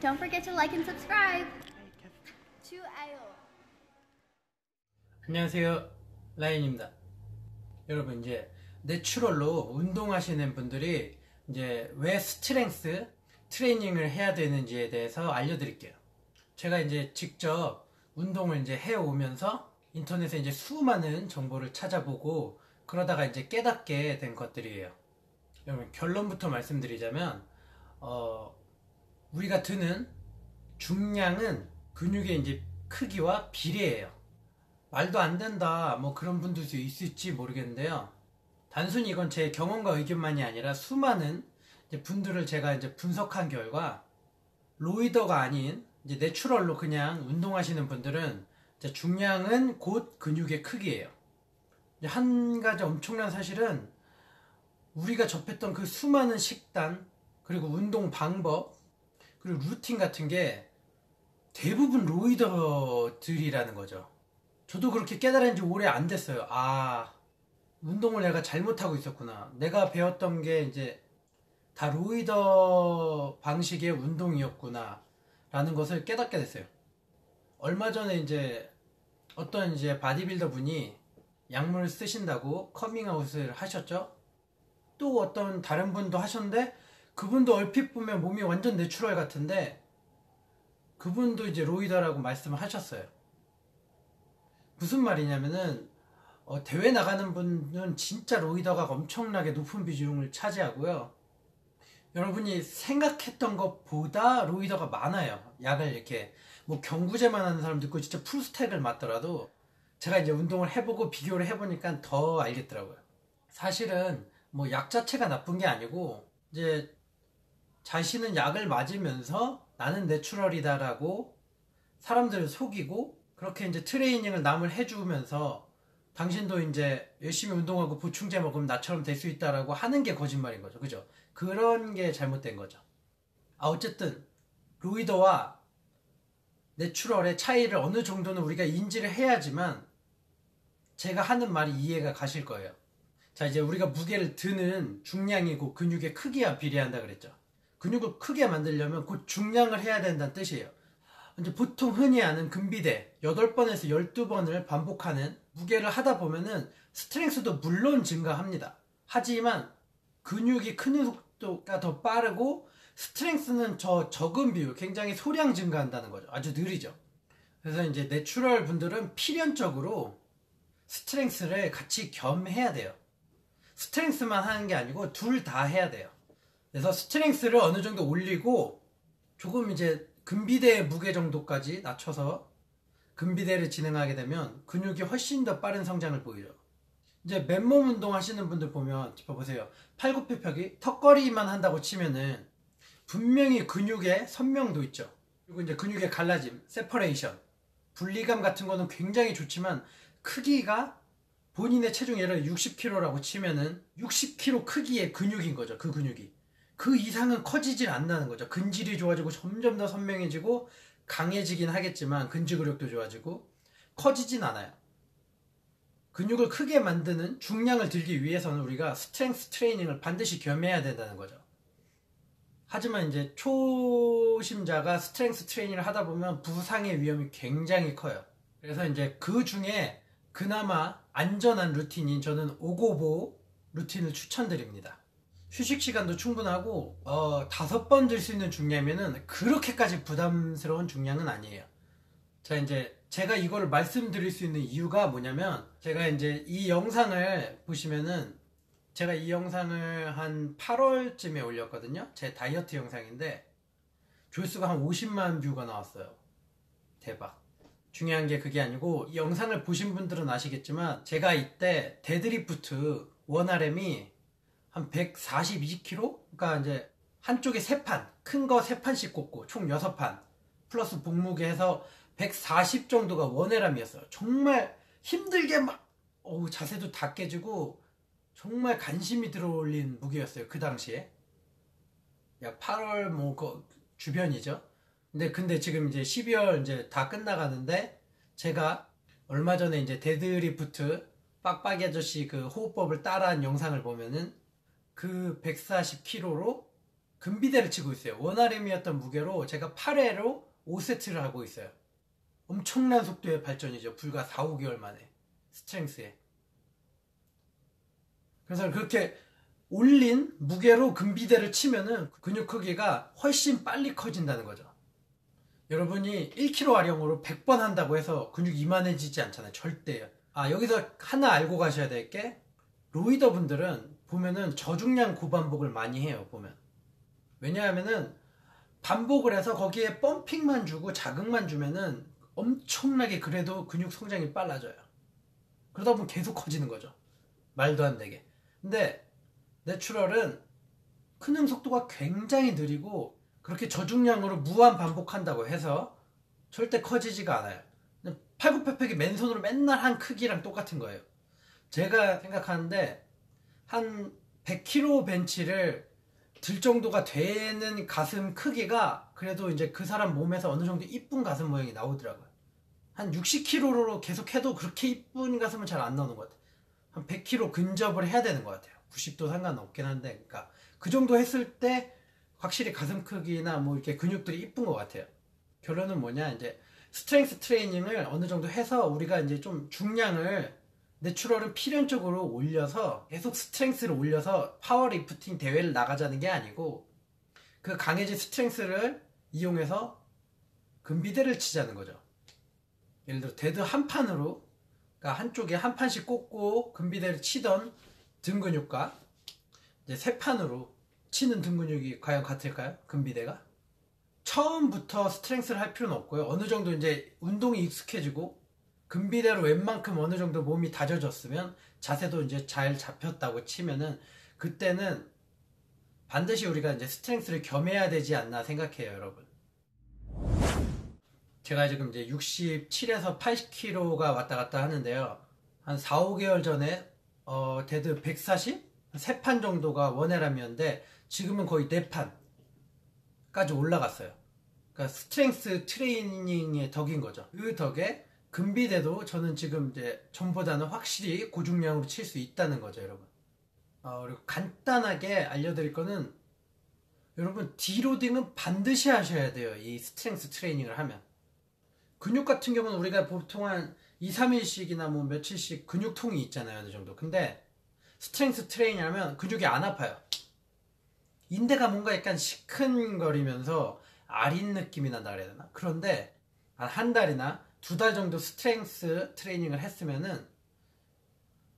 Don't forget to like and subscribe. 좋아요. 안녕하세요, 라인입니다. 여러분, 이제 내추럴로 운동하시는 분들이 이제 왜 스트렝스 트레이닝을 해야 되는지에 대해서 알려드릴게요. 제가 이제 직접 운동을 이제 해오면서 인터넷에 이제 수많은 정보를 찾아보고 그러다가 이제 깨닫게 된 것들이에요. 여러분, 결론부터 말씀드리자면 우리가 드는 중량은 근육의 이제 크기와 비례해요. 말도 안 된다 뭐 그런 분들도 있을지 모르겠는데요. 단순히 이건 제 경험과 의견만이 아니라 수많은 이제 분들을 제가 이제 분석한 결과 로이더가 아닌 이제 내추럴로 그냥 운동하시는 분들은 이제 중량은 곧 근육의 크기예요. 한 가지 엄청난 사실은 우리가 접했던 그 수많은 식단 그리고 운동 방법 그리고 루틴 같은 게 대부분 로이더들이라는 거죠. 저도 그렇게 깨달은 지 오래 안 됐어요. 운동을 내가 잘못하고 있었구나. 내가 배웠던 게 이제 다 로이더 방식의 운동이었구나 라는 것을 깨닫게 됐어요. 얼마 전에 이제 어떤 이제 바디빌더 분이 약물 쓰신다고 커밍아웃을 하셨죠. 또 어떤 다른 분도 하셨는데 그분도 얼핏 보면 몸이 완전 내추럴 같은데 그분도 이제 로이더라고 말씀을 하셨어요. 무슨 말이냐면은 대회 나가는 분은 진짜 로이더가 엄청나게 높은 비중을 차지하고요. 여러분이 생각했던 것보다 로이더가 많아요. 약을 이렇게 뭐 경구제만 하는 사람도 있고 진짜 풀스택을 맞더라도 제가 이제 운동을 해보고 비교를 해보니까 더 알겠더라고요. 사실은 뭐 약 자체가 나쁜 게 아니고 이제 자신은 약을 맞으면서 나는 내추럴이다라고 사람들을 속이고 그렇게 이제 트레이닝을 남을 해주면서 당신도 이제 열심히 운동하고 보충제 먹으면 나처럼 될 수 있다라고 하는 게 거짓말인 거죠. 그죠? 그런 게 잘못된 거죠. 어쨌든 로이더와 내추럴의 차이를 어느 정도는 우리가 인지를 해야지만 제가 하는 말이 이해가 가실 거예요. 자, 이제 우리가 무게를 드는 중량이고 근육의 크기와 비례한다 그랬죠. 근육을 크게 만들려면 곧 중량을 해야 된다는 뜻이에요. 이제 보통 흔히 아는 금비대 8번에서 12번을 반복하는 무게를 하다 보면은 스트렝스도 물론 증가합니다. 하지만 근육이 크는 속도가 더 빠르고 스트렝스는 적은 비율, 굉장히 소량 증가한다는 거죠. 아주 느리죠. 그래서 이제 내추럴 분들은 필연적으로 스트렝스를 같이 겸해야 돼요. 스트렝스만 하는 게 아니고 둘 다 해야 돼요. 그래서 스트렝스를 어느 정도 올리고 조금 이제 금비대의 무게 정도까지 낮춰서 금비대를 진행하게 되면 근육이 훨씬 더 빠른 성장을 보이죠. 이제 맨몸 운동 하시는 분들 보면 보세요. 팔굽혀펴기 턱걸이만 한다고 치면은 분명히 근육의 선명도 있죠. 그리고 이제 근육의 갈라짐, 세퍼레이션, 분리감 같은 거는 굉장히 좋지만 크기가 본인의 체중 예를 60kg라고 치면은 60kg 크기의 근육인 거죠. 그 근육이. 그 이상은 커지질 않는다는 거죠. 근질이 좋아지고 점점 더 선명해지고 강해지긴 하겠지만 근지구력도 좋아지고 커지진 않아요. 근육을 크게 만드는 중량을 들기 위해서는 우리가 스트렝스 트레이닝을 반드시 겸해야 된다는 거죠. 하지만 이제 초심자가 스트렝스 트레이닝을 하다 보면 부상의 위험이 굉장히 커요. 그래서 이제 그 중에 그나마 안전한 루틴인 저는 오고보 루틴을 추천드립니다. 휴식 시간도 충분하고 5번 들 수 있는 중량이면은 그렇게까지 부담스러운 중량은 아니에요. 자, 이제 제가 이걸 말씀드릴 수 있는 이유가 뭐냐면 제가 이제 이 영상을 보시면은 제가 이 영상을 한 8월쯤에 올렸거든요. 제 다이어트 영상인데 조회수가 한 50만 뷰가 나왔어요. 대박. 중요한 게 그게 아니고 이 영상을 보신 분들은 아시겠지만 제가 이때 데드리프트 원RM이 한 142kg? 그러니까 이제 한쪽에 3판, 큰 거 3판씩 꽂고 총 6판 플러스 복무게 해서 140 정도가 원RM이었어요. 정말 힘들게 막 자세도 다 깨지고 정말 간신히 들어올린 무게였어요. 그 당시에 약 8월 뭐 그 주변이죠. 근데 지금 이제 12월 이제 다 끝나가는데 제가 얼마 전에 이제 데드리프트 빡빡이 아저씨 그 호흡법을 따라한 영상을 보면은 그 140kg로 금비대를 치고 있어요. 원RM이었던 무게로 제가 8회로 5세트를 하고 있어요. 엄청난 속도의 발전이죠. 불과 4, 5개월 만에 스트렝스에. 그래서 그렇게 올린 무게로 금비대를 치면은 근육 크기가 훨씬 빨리 커진다는 거죠. 여러분이 1kg 아령으로 100번 한다고 해서 근육이 이만해지지 않잖아요. 절대요. 여기서 하나 알고 가셔야 될 게, 로이더 분들은 보면은 저중량 고반복을 많이 해요. 보면. 왜냐하면은 반복을 해서 거기에 펌핑만 주고 자극만 주면은 엄청나게 그래도 근육 성장이 빨라져요. 그러다 보면 계속 커지는 거죠. 말도 안 되게. 근데 내추럴은 크는 속도가 굉장히 느리고 그렇게 저중량으로 무한 반복한다고 해서 절대 커지지가 않아요. 팔굽혀펴기 맨손으로 맨날 한 크기랑 똑같은 거예요. 제가 생각하는데 한 100kg 벤치를 들 정도가 되는 가슴 크기가 그래도 이제 그 사람 몸에서 어느 정도 이쁜 가슴 모양이 나오더라고요. 한 60kg로 계속 해도 그렇게 이쁜 가슴은 잘 안 나오는 것 같아요. 한 100kg 근접을 해야 되는 것 같아요. 90도 상관없긴 한데, 그러니까 그 정도 했을 때 확실히 가슴 크기나 뭐 이렇게 근육들이 이쁜 것 같아요. 결론은 뭐냐, 이제 스트렝스 트레이닝을 어느 정도 해서 우리가 이제 좀 중량을, 내추럴은 필연적으로 올려서 계속 스트렝스를 올려서 파워리프팅 대회를 나가자는 게 아니고 그 강해진 스트렝스를 이용해서 금비대를 치자는 거죠. 예를 들어 데드 한 판으로, 그러니까 한쪽에 한 판씩 꽂고 금비대를 치던 등 근육과 이제 세 판으로 치는 등 근육이 과연 같을까요? 금비대가? 처음부터 스트렝스를 할 필요는 없고요. 어느 정도 이제 운동이 익숙해지고 금비대로 웬만큼 어느 정도 몸이 다져졌으면, 자세도 이제 잘 잡혔다고 치면은, 그때는 반드시 우리가 이제 스트렝스를 겸해야 되지 않나 생각해요, 여러분. 제가 지금 이제 67에서 80kg가 왔다 갔다 하는데요. 한 4, 5개월 전에 데드 140? 3판 정도가 원해람이었는데 지금은 거의 4판까지 올라갔어요. 그러니까 스트렝스 트레이닝의 덕인 거죠. 그 덕에 금비대도 저는 지금 이제 전보다는 확실히 고중량으로 칠 수 있다는 거죠, 여러분. 그리고 간단하게 알려드릴 거는, 여러분 디로딩은 반드시 하셔야 돼요. 이 스트렝스 트레이닝을 하면. 근육 같은 경우는 우리가 보통 한 2, 3일씩이나 뭐 며칠씩 근육통이 있잖아요, 어느 정도. 근데 스트렝스 트레이닝 하면 근육이 안 아파요. 인대가 뭔가 약간 시큰거리면서 아린 느낌이 난다 그래야 되나? 그런데 한 달이나 2달 정도 스트렝스 트레이닝을 했으면은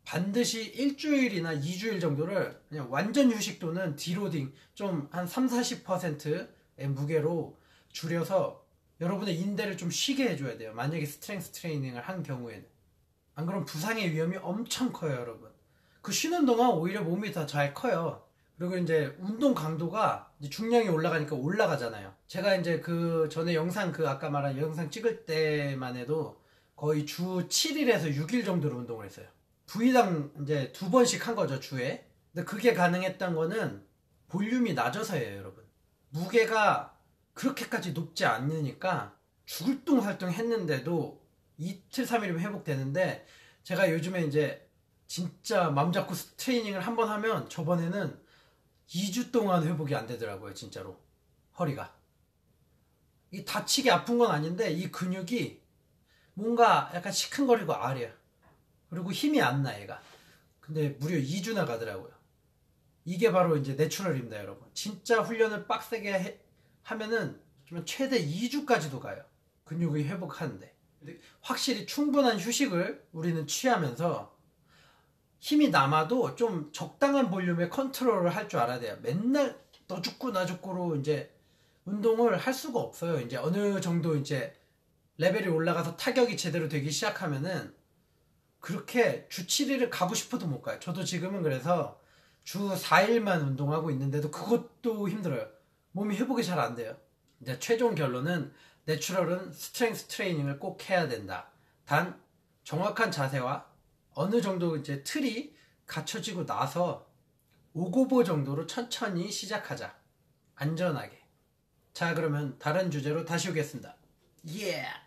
반드시 일주일이나 2주일 정도를 그냥 완전 휴식 또는 디로딩 좀 한 3, 40%의 무게로 줄여서 여러분의 인대를 좀 쉬게 해줘야 돼요. 만약에 스트렝스 트레이닝을 한 경우에는. 안 그러면 부상의 위험이 엄청 커요, 여러분. 그 쉬는 동안 오히려 몸이 더 잘 커요. 그리고 이제 운동 강도가 이제 중량이 올라가니까 올라가잖아요. 제가 이제 그 전에 영상, 그 아까 말한 영상 찍을 때만 해도 거의 주 7일에서 6일 정도로 운동을 했어요. 부위당 이제 2번씩 한 거죠, 주에. 근데 그게 가능했던 거는 볼륨이 낮아서예요, 여러분. 무게가 그렇게까지 높지 않으니까 죽을 둥 활동 했는데도 이틀, 3일이면 회복되는데, 제가 요즘에 이제 진짜 맘 잡고 트레이닝을 한번 하면 저번에는 2주 동안 회복이 안 되더라고요, 진짜로. 허리가. 이 다치게 아픈 건 아닌데 이 근육이 뭔가 약간 시큰거리고 아려. 그리고 힘이 안 나, 얘가. 근데 무려 2주나 가더라고요. 이게 바로 이제 내추럴입니다, 여러분. 진짜 훈련을 빡세게 하면은 좀 최대 2주까지도 가요. 근육이 회복하는데. 확실히 충분한 휴식을 우리는 취하면서 힘이 남아도 좀 적당한 볼륨의 컨트롤을 할 줄 알아야 돼요. 맨날 너 죽고 나 죽고로 이제 운동을 할 수가 없어요. 이제 어느 정도 이제 레벨이 올라가서 타격이 제대로 되기 시작하면은 그렇게 주 7일을 가고 싶어도 못 가요. 저도 지금은 그래서 주 4일만 운동하고 있는데도 그것도 힘들어요. 몸이 회복이 잘 안 돼요. 이제 최종 결론은 내추럴은 스트렝스 트레이닝을 꼭 해야 된다. 단 정확한 자세와 어느 정도 이제 틀이 갖춰지고 나서 5고보 정도로 천천히 시작하자. 안전하게. 자, 그러면 다른 주제로 다시 오겠습니다. Yeah!